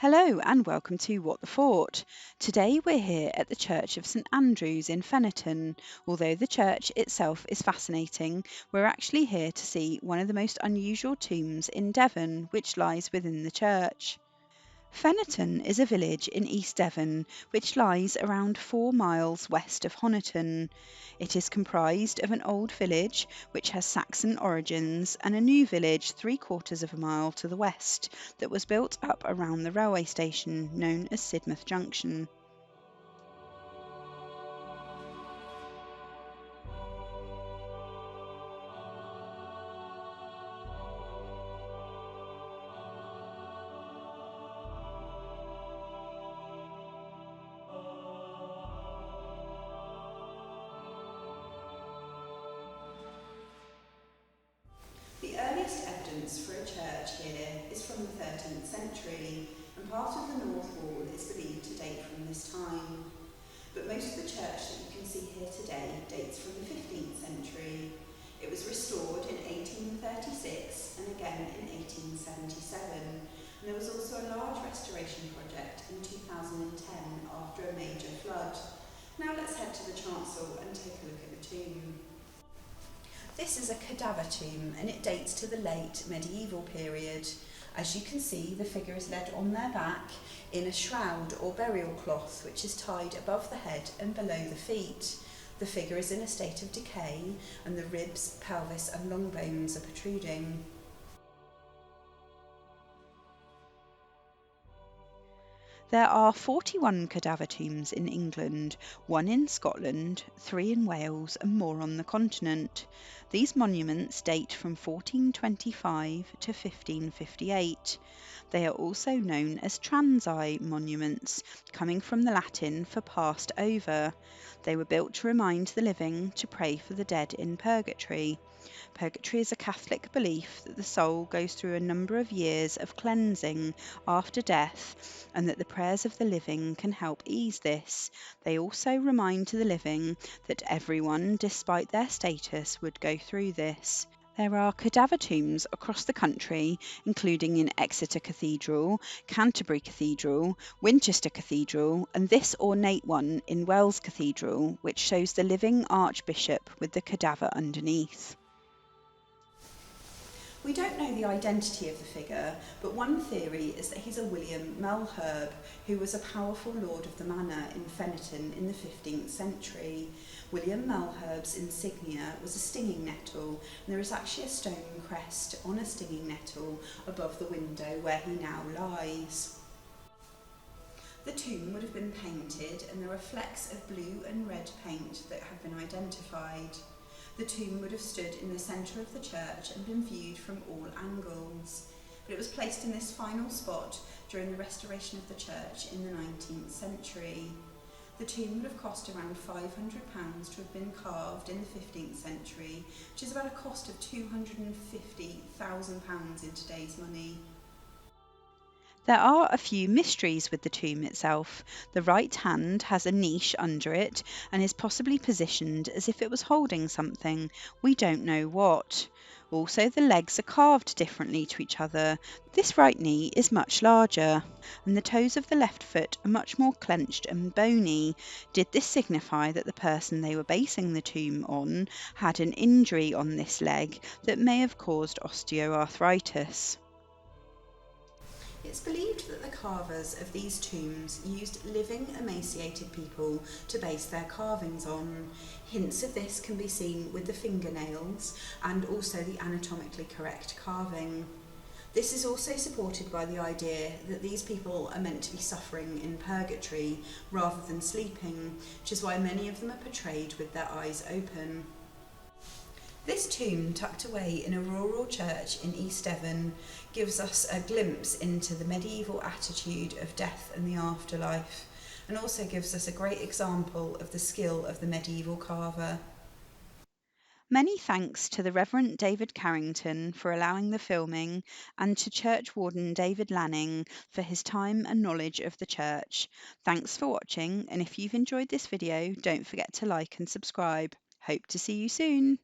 Hello and welcome to What the Fort. Today we're here at the Church of St Andrews in Feniton. Although the church itself is fascinating, we're actually here to see one of the most unusual tombs in Devon, which lies within the church. Feniton is a village in East Devon which lies around 4 miles west of Honiton. It is comprised of an old village which has Saxon origins and a new village 3/4 of a mile to the west that was built up around the railway station known as Sidmouth Junction. The earliest evidence for a church here is from the 13th century, and part of the north wall is believed to date from this time. But most of the church that you can see here today dates from the 15th century. It was restored in 1836 and again in 1877, and there was also a large restoration project in 2010 after a major flood. Now let's head to the chancel and take a look at the tomb. This is a cadaver tomb and it dates to the late medieval period. As you can see, the figure is led on their back in a shroud or burial cloth which is tied above the head and below the feet. The figure is in a state of decay and the ribs, pelvis and long bones are protruding. There are 41 cadaver tombs in England, 1 in Scotland, 3 in Wales and more on the continent. These monuments date from 1425 to 1558. They are also known as transii monuments, coming from the Latin for passed over. They were built to remind the living to pray for the dead in purgatory. Purgatory is a Catholic belief that the soul goes through a number of years of cleansing after death and that the prayers of the living can help ease this. They also remind the living that everyone, despite their status, would go through this. There are cadaver tombs across the country, including in Exeter Cathedral, Canterbury Cathedral, Winchester Cathedral, and this ornate one in Wells Cathedral, which shows the living archbishop with the cadaver underneath. We don't know the identity of the figure, but one theory is that he's a William Melherb, who was a powerful lord of the manor in Feniton in the 15th century. William Melherb's insignia was a stinging nettle, and there is actually a stone crest on a stinging nettle above the window where he now lies. The tomb would have been painted, and there are flecks of blue and red paint that have been identified. The tomb would have stood in the centre of the church and been viewed from all angles, but it was placed in this final spot during the restoration of the church in the 19th century. The tomb would have cost around £500 to have been carved in the 15th century, which is about a cost of £250,000 in today's money. There are a few mysteries with the tomb itself. The right hand has a niche under it and is possibly positioned as if it was holding something. We don't know what. Also, the legs are carved differently to each other. This right knee is much larger, and the toes of the left foot are much more clenched and bony. Did this signify that the person they were basing the tomb on had an injury on this leg that may have caused osteoarthritis? It's believed that the carvers of these tombs used living, emaciated people to base their carvings on. Hints of this can be seen with the fingernails and also the anatomically correct carving. This is also supported by the idea that these people are meant to be suffering in purgatory rather than sleeping, which is why many of them are portrayed with their eyes open. This tomb, tucked away in a rural church in East Devon, gives us a glimpse into the medieval attitude of death and the afterlife, and also gives us a great example of the skill of the medieval carver. Many thanks to the Reverend David Carrington for allowing the filming, and to Church Warden David Lanning for his time and knowledge of the church. Thanks for watching, and if you've enjoyed this video, don't forget to like and subscribe. Hope to see you soon.